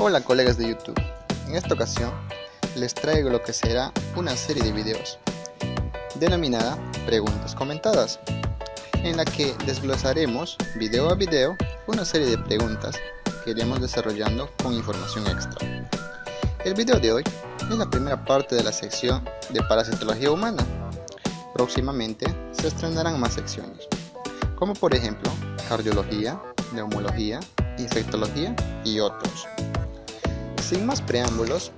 Hola colegas de YouTube, en esta ocasión les traigo lo que será una serie de videos denominada Preguntas Comentadas, en la que desglosaremos video a video una serie de preguntas que iremos desarrollando con información extra. El video de hoy es la primera parte de la sección de parasitología humana. Próximamente se estrenarán más secciones, como por ejemplo cardiología, neumología, infectología y otros. Sin más preámbulos,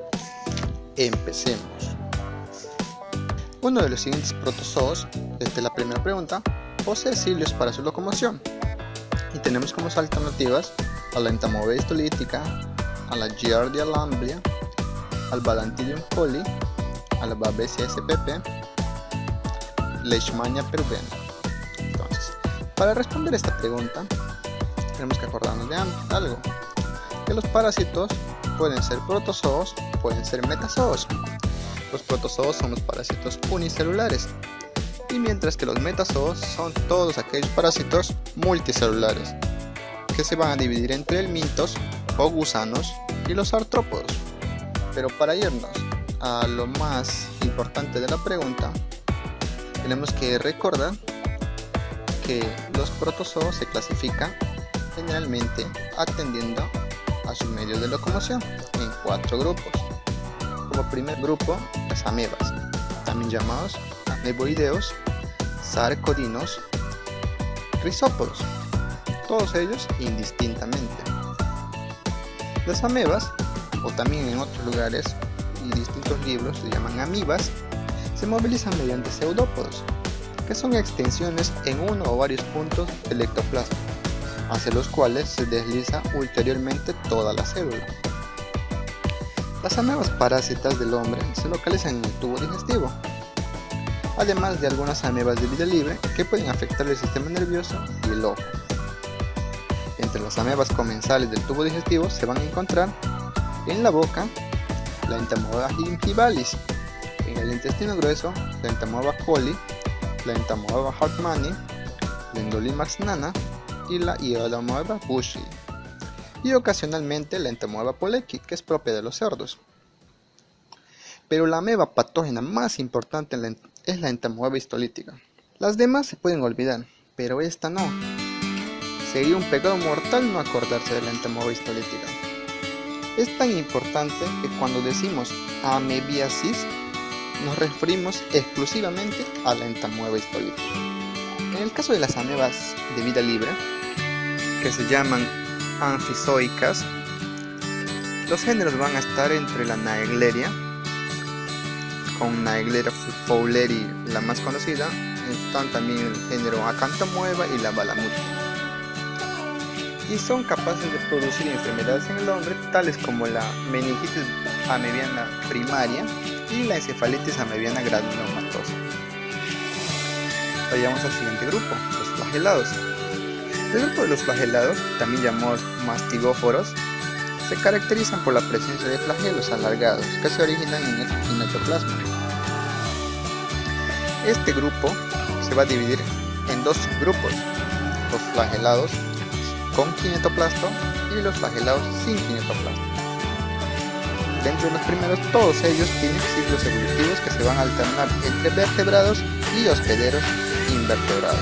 empecemos. Uno de los siguientes protozoos, desde la primera pregunta, posee cilios para su locomoción. Y tenemos como alternativas a la Entamoeba histolítica, a la Giardia lamblia, al Balantidium coli, a la Babesia spp, Leishmania peruvena. Entonces, para responder esta pregunta, tenemos que acordarnos de algo, que los parásitos pueden ser protozoos, pueden ser metazoos. Los protozoos son los parásitos unicelulares, y mientras que los metazoos son todos aquellos parásitos multicelulares, que se van a dividir entre helmintos o gusanos y los artrópodos. Pero para irnos a lo más importante de la pregunta, tenemos que recordar que los protozoos se clasifican generalmente atendiendo a sus medios de locomoción en 4 grupos. Como primer grupo, las amebas, también llamados ameboideos, sarcodinos, rizópodos, todos ellos indistintamente. Las amebas, o también en otros lugares y distintos libros se llaman amibas, se movilizan mediante pseudópodos, que son extensiones en uno o varios puntos del ectoplasma, hacia los cuales se desliza ulteriormente toda la célula. Las amebas parásitas del hombre se localizan en el tubo digestivo, además de algunas amebas de vida libre que pueden afectar el sistema nervioso y el ojo. Entre las amebas comensales del tubo digestivo se van a encontrar en la boca la Entamoeba gingivalis, en el intestino grueso la Entamoeba coli, la Entamoeba hartmanni, la Endolimax nana y la Iodomoeba bushlii, y ocasionalmente la Entamoeba polecki, que es propia de los cerdos. Pero la ameba patógena más importante es la Entamoeba histolítica. Las demás se pueden olvidar, pero esta no. Sería un pecado mortal no acordarse de la Entamoeba histolítica. Es tan importante que cuando decimos amebiasis nos referimos exclusivamente a la Entamoeba histolítica. En el caso de las amebas de vida libre, que se llaman anfizoicas, los géneros van a estar entre la Naegleria, con Naegleria fowleri la más conocida, están también el género Acanthamoeba y la Balamutia, y son capaces de producir enfermedades en el hombre tales como la meningitis amebiana primaria y la encefalitis amebiana granulomatosa. Vayamos al siguiente grupo, los flagelados. El grupo de los flagelados, también llamados mastigóforos, se caracterizan por la presencia de flagelos alargados que se originan en el kinetoplasma. Este grupo se va a dividir en 2 grupos, los flagelados con kinetoplasto y los flagelados sin kinetoplasto. Dentro de los primeros, todos ellos tienen ciclos evolutivos que se van a alternar entre vertebrados y hospederos invertebrados,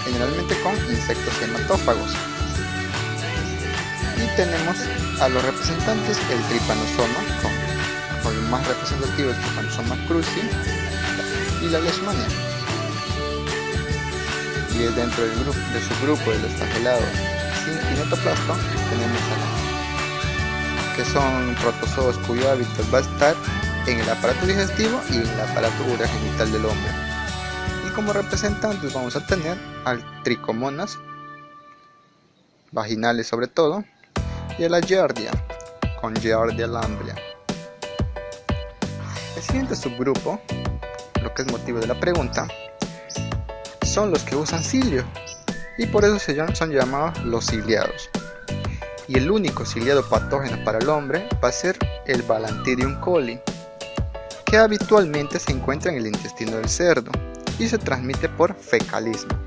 generalmente con insectos hematófagos. Y tenemos a los representantes el Trypanosoma, con el más representativo el Trypanosoma cruzi y la Leishmania. Y es dentro del subgrupo de los flagelados sin kinetoplasto tenemos que son protozoos cuyo hábitat va a estar en el aparato digestivo y en el aparato urogenital del hombre. Y como representantes vamos a tener al Trichomonas, vaginales sobre todo, y a la Giardia, con Giardia lamblia. El siguiente subgrupo, lo que es motivo de la pregunta, son los que usan cilio, y por eso son llamados los ciliados. Y el único ciliado patógeno para el hombre va a ser el Balantidium coli, que habitualmente se encuentra en el intestino del cerdo y se transmite por fecalismo.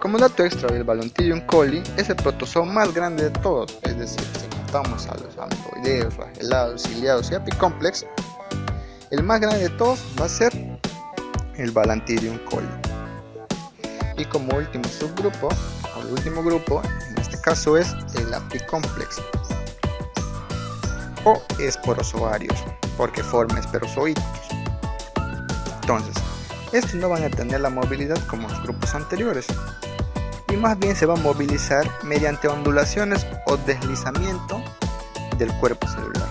Como dato extra, el Balantidium coli es el protozoo más grande de todos, es decir, se vamos a los amboideos, flagelados, ciliados y apicomplex, el más grande de todos va a ser el Balantidium colli. Y como último subgrupo, o el último grupo, en este caso es el apicomplex o esporozoarios, porque forma esporozoitos. Entonces, estos no van a tener la movilidad como los grupos anteriores, y más bien se va a movilizar mediante ondulaciones o deslizamiento del cuerpo celular.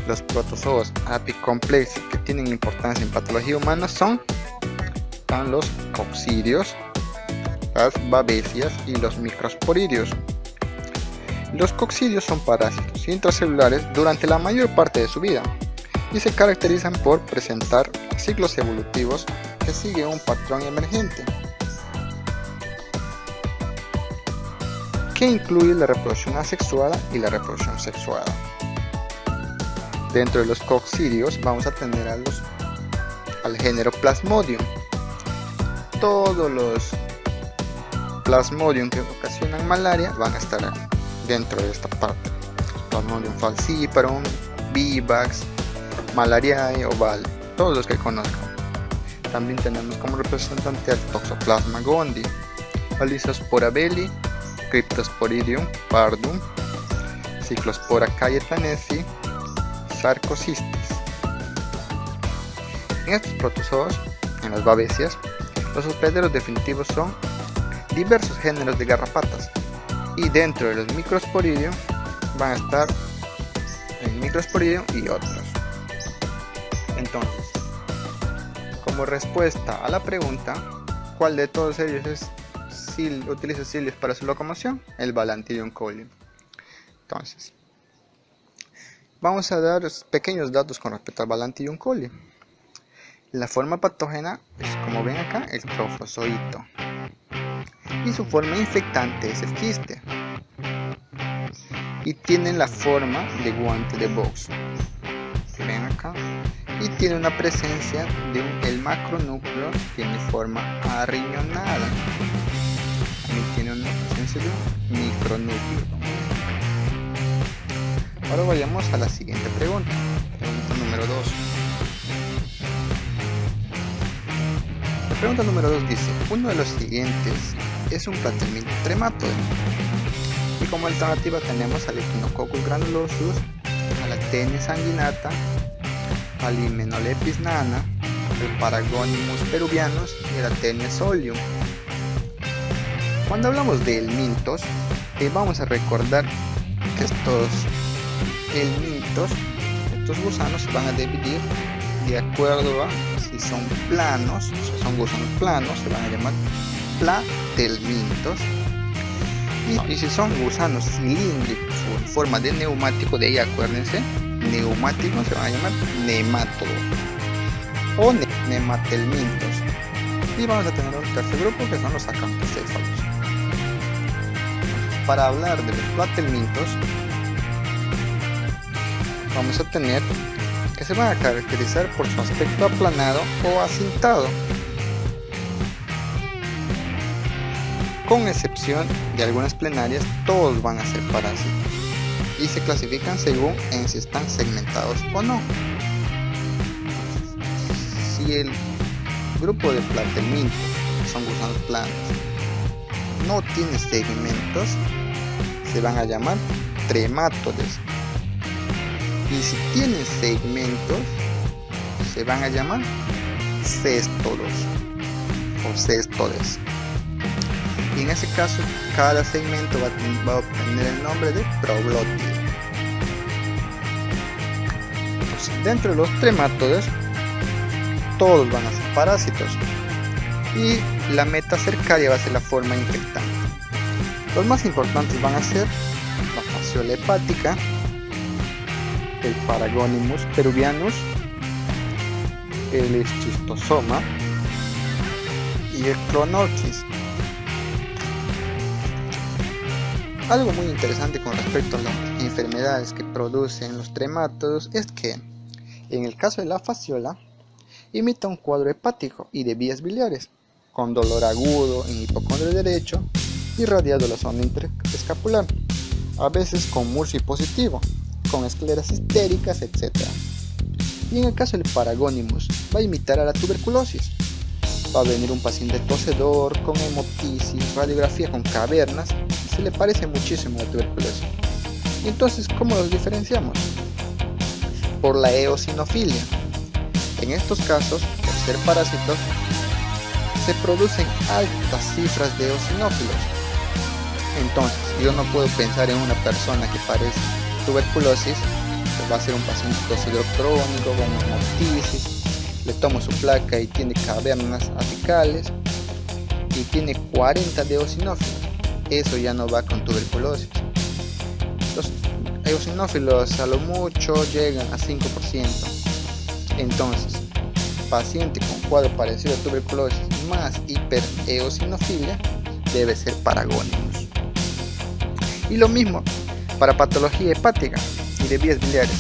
Los protozoos apicomplex que tienen importancia en patología humana son los coccidios, las babesias y los microsporidios. Los coccidios son parásitos intracelulares durante la mayor parte de su vida y se caracterizan por presentar ciclos evolutivos que siguen un patrón emergente, que incluye la reproducción asexuada y la reproducción sexuada. Dentro de los coccidios vamos a tener al género Plasmodium. Todos los Plasmodium que ocasionan malaria van a estar dentro de esta parte. Plasmodium falciparum, Vivax, Malariae, Oval, todos los que conozcan. También tenemos como representante al Toxoplasma gondii, Alisospora belli, Cryptosporidium pardum, Cyclospora cayetanensis, Sarcocystis. En estos protozoos, en las babesias, los hospederos definitivos son diversos géneros de garrapatas, y dentro de los Microsporidium van a estar el Microsporidium y otros. Entonces, como respuesta a la pregunta, ¿cuál de todos ellos utiliza cilios para su locomoción? El Balantidium colli. Entonces, vamos a dar pequeños datos con respecto al Balantidium colli. La forma patógena es, como ven acá, el trofozoito, y su forma infectante es el quiste, y tiene la forma de guante de box, ven acá, y tiene una presencia el macronúcleo tiene forma arriñonada, también tiene una presencia de un micronúcleo. Ahora vayamos a la siguiente pregunta número 2. La pregunta número 2 dice: uno de los siguientes es un Platyrmynth trematode, y como alternativa tenemos al Echinococcus granulosus, a la Taenia sanguinata, al Hymenoplepis nana, el Paragonimus peruvianus y la Taenia solium. Cuando hablamos de helmintos, vamos a recordar que estos helmintos, estos gusanos, se van a dividir de acuerdo a si son planos, si son gusanos planos, se van a llamar platelmintos, y si son gusanos cilíndricos o en forma de neumático, de ahí acuérdense, neumáticos, se van a llamar nemátodos o nematelmintos. Y vamos a tener un tercer grupo que son los acanthocéfalos. Para hablar de los platelmintos, vamos a tener que se van a caracterizar por su aspecto aplanado o acintado, con excepción de algunas plenarias. Todos van a ser parásitos y se clasifican según en si están segmentados o no. Si el grupo de platelmintos, que son gusanos planos, no tiene segmentos, se van a llamar tremátodes, y si tienen segmentos se van a llamar céstodos o céstodes, y en ese caso cada segmento va a obtener el nombre de proglótide. Entonces, dentro de los tremátodes todos van a ser parásitos y la metacercaria va a ser la forma infectante. Los más importantes van a ser la fasciola hepática, el Paragonimus peruvianus, el schistosoma y el Clonorchis. Algo muy interesante con respecto a las enfermedades que producen los tremátodos es que, en el caso de la fasciola, imita un cuadro hepático y de vías biliares, con dolor agudo en hipocondrio derecho, irradiado la zona interescapular. a veces con MURSI positivo, con escleras histéricas, etc. Y en el caso del Paragonimus, va a imitar a la tuberculosis. Va a venir un paciente tosedor, con hemotisis, radiografía con cavernas, y se le parece muchísimo a la tuberculosis. Y entonces, ¿cómo los diferenciamos? Por la eosinofilia. En estos casos, por ser parásitos, se producen altas cifras de eosinófilos. Entonces, yo no puedo pensar en una persona que parece tuberculosis, que va a ser un paciente tosedor crónico con hemotisis, le tomo su placa y tiene cavernas apicales y tiene 40 de eosinófilos. Eso ya no va con tuberculosis. Los eosinófilos a lo mucho llegan a 5%. Entonces, paciente con cuadro parecido a tuberculosis más hipereosinofilia debe ser Paragonimus. Y lo mismo para patología hepática y de vías biliares,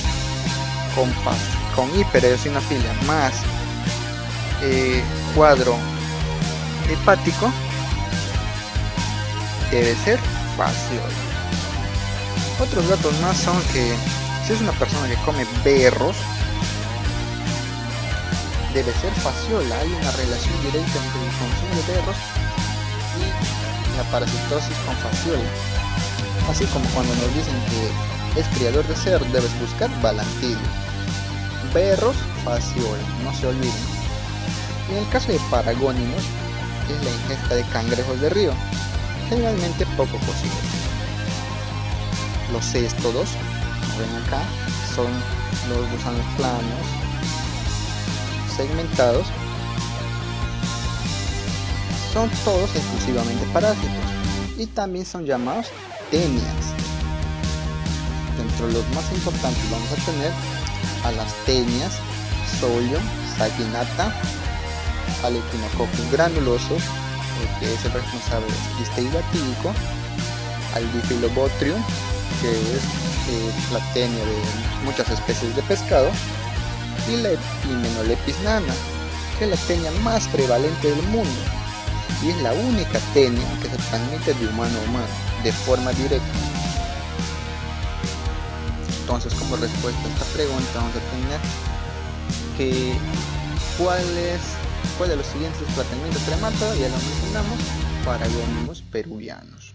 con hipereosinofilia más cuadro hepático debe ser Fasciola. Otros datos más son que si es una persona que come berros, debe ser Fasciola. Hay una relación directa entre el consumo de berros y la parasitosis con Fasciola. Así como cuando nos dicen que es criador de cerdo, debes buscar Balantidio. Berros, Fasciola, no se olviden. En el caso de Paragonimus, es la ingesta de cangrejos de río, generalmente poco cocidos. Los céstodos, como ven acá, son los gusanos planos, segmentados, son todos exclusivamente parásitos y también son llamados tenias. Dentro de los más importantes vamos a tener a las tenias, Solium, Saginata, al Echinococcus granulosus, que es el responsable del quiste hidratídico, al Diphyllobotrium, que es la tenia de muchas especies de pescado, y la Hymenolepis nana, que es la tenia más prevalente del mundo y es la única tenia que se transmite de humano a humano de forma directa. Entonces, como respuesta a esta pregunta vamos a tener que ¿cuál de los siguientes es tratamiento trematólogo? Ya lo mencionamos, Paragonimus peruvianus.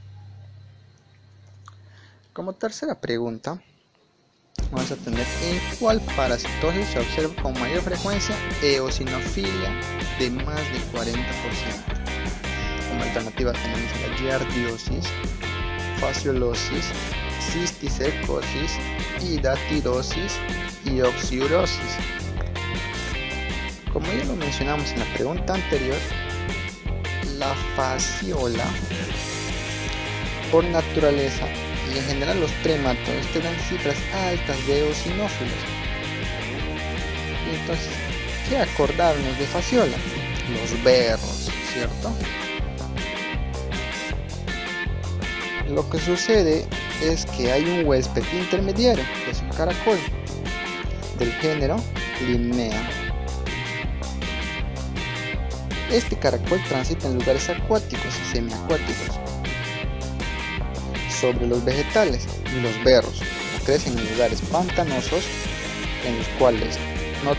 Como tercera pregunta vamos a tener en cuál parasitosis se observa con mayor frecuencia eosinofilia de más de 40%. Como alternativa tenemos la giardiosis, fasciolosis, cisticercosis, hidatidosis y oxiurosis. Como ya lo mencionamos en la pregunta anterior, la fasciola por naturaleza y en general los trematodes te dan cifras altas de eosinófilos. Y entonces, ¿qué acordarnos de fasciola? Los berros, ¿cierto? Lo que sucede es que hay un huésped intermediario, que es un caracol, del género Limnea. Este caracol transita en lugares acuáticos y semiacuáticos, sobre los vegetales, y los berros crecen en lugares pantanosos en los cuales no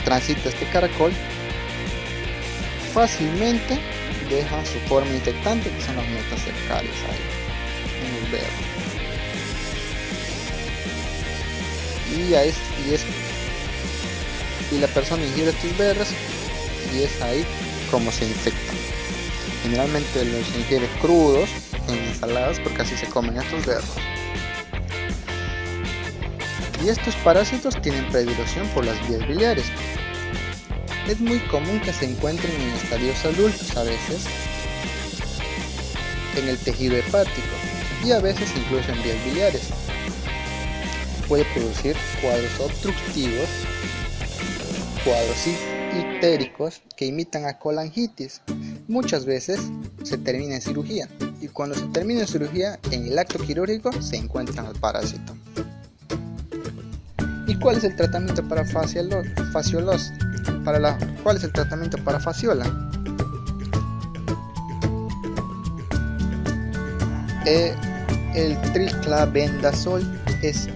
transita este caracol. Fácilmente dejan su forma infectante, que son las metacercales ahí en los berros. Y la persona ingiere estos berros y es ahí como se infectan. Generalmente los ingiere crudos en ensaladas porque así se comen estos berros. Y estos parásitos tienen predilección por las vías biliares. Es muy común que se encuentren en estadios adultos, a veces en el tejido hepático y a veces incluso en vías biliares. Puede producir cuadros obstructivos, cuadros ictéricos que imitan a colangitis. Muchas veces se termina en cirugía y cuando se termina en cirugía, en el acto quirúrgico se encuentran al parásito. ¿Y cuál es el tratamiento para fasciolos? ¿Cuál es el tratamiento para fasciola? El triclavendazol es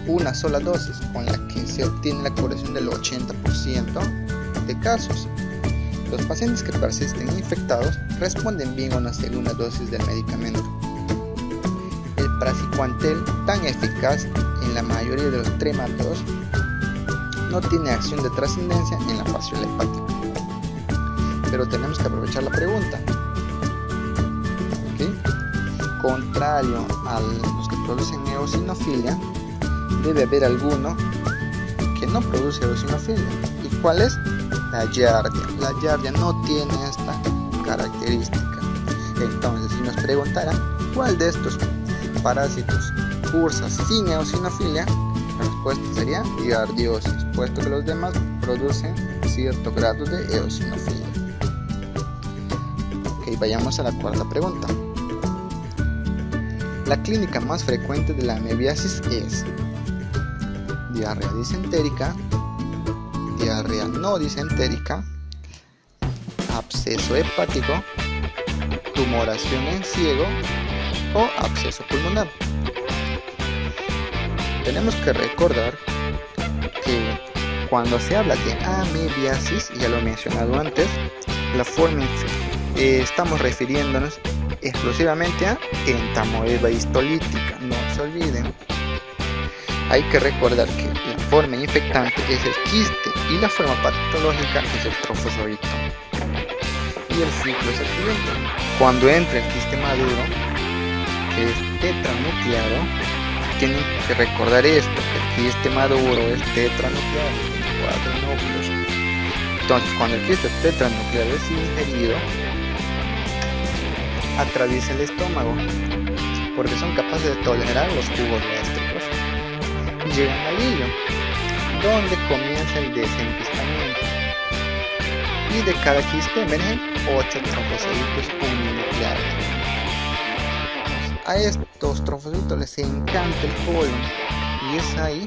una sola dosis con la que se obtiene la curación del 80% de casos. Los pacientes que persisten infectados responden bien a una segunda dosis del medicamento. El praziquantel, tan eficaz en la mayoría de los trematodos, no tiene acción de trascendencia en la fasciole hepática. Pero tenemos que aprovechar la pregunta. ¿Okay? Contrario a los que producen eosinofilia, debe haber alguno que no produce eosinofilia. ¿Y cuál es? La giardia. La giardia no tiene esta característica. Entonces, si nos preguntaran cuál de estos parásitos cursa sin eosinofilia, la respuesta sería giardiosis, puesto que los demás producen cierto grado de eosinofilia. Ok, vayamos a la cuarta pregunta. La clínica más frecuente de la amebiasis es diarrea disentérica, diarrea no disentérica, absceso hepático, tumoración en ciego o absceso pulmonar. Tenemos que recordar que cuando se habla de amebiasis, ya lo he mencionado antes, la forma estamos refiriéndonos exclusivamente a entamoeba histolítica, no se olviden. Hay que recordar que la forma infectante es el quiste y la forma patológica es el trofozoito. Y el ciclo es el siguiente. Cuando entra el quiste maduro, que es tetranucleado, tienen que recordar esto, que el quiste maduro es tetranucleado, tiene 4 núcleos. Entonces, cuando el quiste tetranucleado es ingerido, atraviesa el estómago, porque son capaces de tolerar los jugos gástricos. Llegan al hilo, donde comienza el desempistamiento, y de cada quiste emergen 8 trofocitos uninucleados. A estos trofocitos les encanta el colon, y es ahí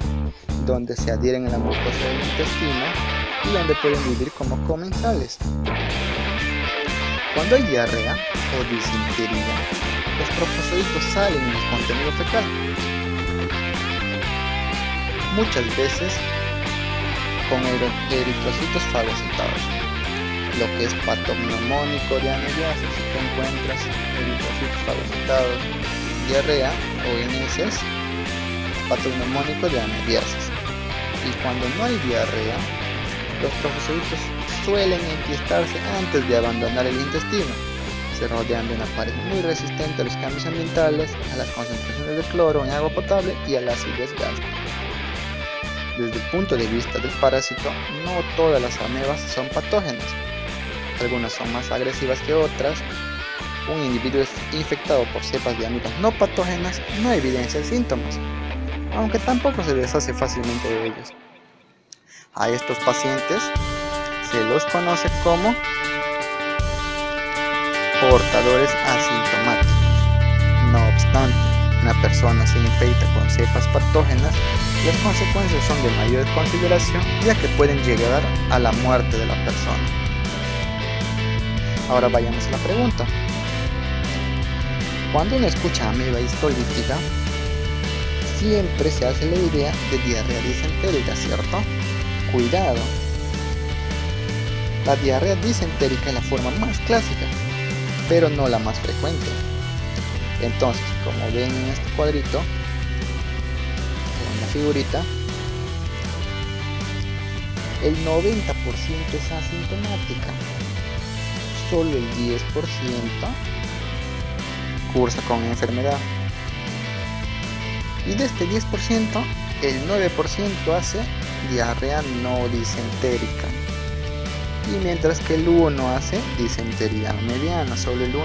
donde se adhieren a la mucosa del intestino y donde pueden vivir como comensales. Cuando hay diarrea o disentería, los trofocitos salen en el contenido fecal. Muchas veces con eritrocitos fagocitados, lo que es patognomónico de amebiasis. Si tú encuentras eritrocitos fagocitados, diarrea o en heces, patognomónico de amebiasis. Y cuando no hay diarrea, los trofocitos suelen enquistarse antes de abandonar el intestino. Se rodean de una pared muy resistente a los cambios ambientales, a las concentraciones de cloro en agua potable y a la acidez gástrica. Desde el punto de vista del parásito, no todas las amebas son patógenas. Algunas son más agresivas que otras. Un individuo infectado por cepas de amebas no patógenas no evidencia síntomas, aunque tampoco se deshace fácilmente de ellos. A estos pacientes se los conoce como portadores asintomáticos. No obstante, una persona se infecta con cepas patógenas, las consecuencias son de mayor consideración, ya que pueden llegar a la muerte de la persona. Ahora vayamos a la pregunta. Cuando uno escucha ameba histolítica, siempre se hace la idea de diarrea disentérica, ¿cierto? Cuidado. La diarrea disentérica es la forma más clásica, pero no la más frecuente. Entonces, como ven en este cuadrito, en la figurita, el 90% es asintomática, solo el 10% cursa con enfermedad, y de este 10%, el 9% hace diarrea no disentérica, y mientras que el 1% hace disentería mediana, solo el 1%.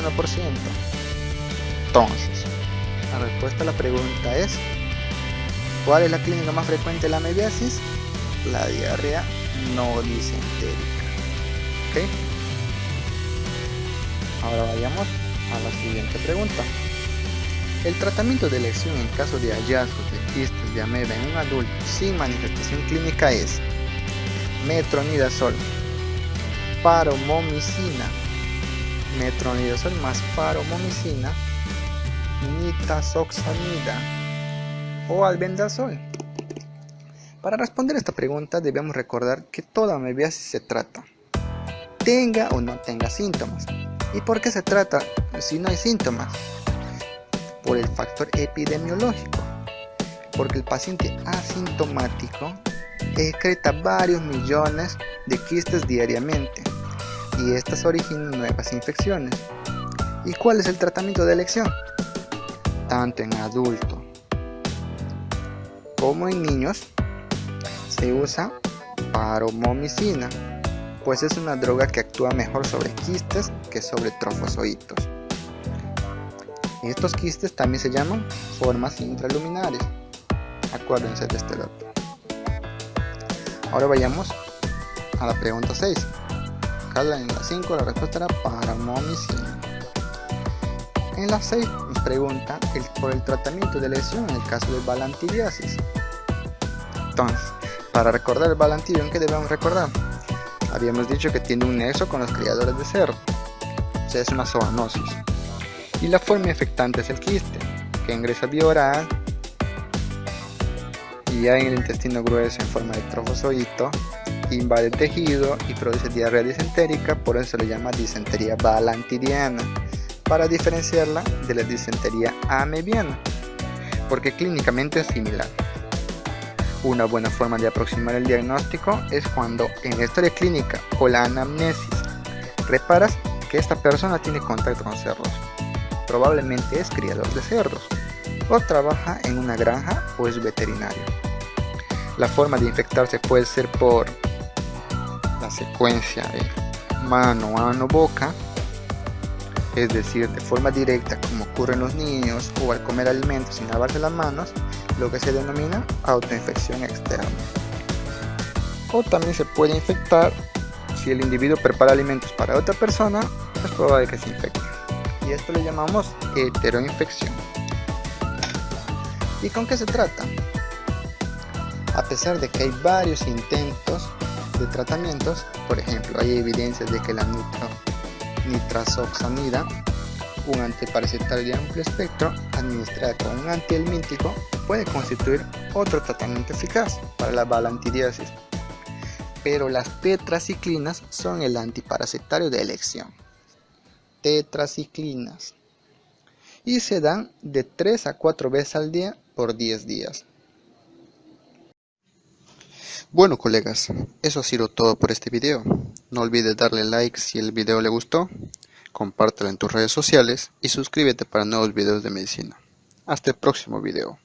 Entonces, la respuesta a la pregunta es: ¿cuál es la clínica más frecuente de la amebiasis? La diarrea no disentérica. ¿Ok? Ahora vayamos a la siguiente pregunta. El tratamiento de elección en caso de hallazgos de quistes de ameba en un adulto sin manifestación clínica es metronidazol, paromomicina, metronidazol más paromomicina, nitazoxanida o albendazol? Para responder esta pregunta debemos recordar que toda amoebiasis se trata, tenga o no tenga síntomas. ¿Y por qué se trata si no hay síntomas? Por el factor epidemiológico, porque el paciente asintomático excreta varios millones de quistes diariamente y estas originan nuevas infecciones. ¿Y cuál es el tratamiento de elección? Tanto en adultos como en niños se usa paromomicina, pues es una droga que actúa mejor sobre quistes que sobre trofozoitos. Estos quistes también se llaman formas intraluminares. Acuérdense de este dato. Ahora vayamos a la pregunta 6. Acá en la 5 la respuesta era paromomicina. En la 6 nos pregunta por el tratamiento de lesión en el caso de balantidiasis. Entonces, para recordar el balantidium, ¿qué debemos recordar? Habíamos dicho que tiene un nexo con los criadores de cerdo, o sea, es una zoonosis. Y la forma infectante es el quiste, que ingresa vía oral y ya en el intestino grueso en forma de trofozoito, invade el tejido y produce diarrea disentérica, por eso se le llama disentería balantidiana, para diferenciarla de la disentería amebiana, porque clínicamente es similar. Una buena forma de aproximar el diagnóstico es cuando en la historia clínica o la anamnesis reparas que esta persona tiene contacto con cerdos, probablemente es criador de cerdos, o trabaja en una granja o es veterinario. La forma de infectarse puede ser por la secuencia de mano, ano, boca, es decir, de forma directa como ocurre en los niños o al comer alimentos sin lavarse las manos, lo que se denomina autoinfección externa. O también se puede infectar si el individuo prepara alimentos para otra persona, es probable que se infecte. Y esto le llamamos heteroinfección. ¿Y con qué se trata? A pesar de que hay varios intentos de tratamientos, por ejemplo, hay evidencias de que la nitazoxanida, un antiparasitario de amplio espectro, administrada con un antihelmíntico, puede constituir otro tratamiento eficaz para la balantidiasis. Pero las tetraciclinas son el antiparasitario de elección. Tetraciclinas. Y se dan de 3 a 4 veces al día por 10 días. Bueno colegas, eso ha sido todo por este video. No olvides darle like si el video le gustó, compártelo en tus redes sociales y suscríbete para nuevos videos de medicina. Hasta el próximo video.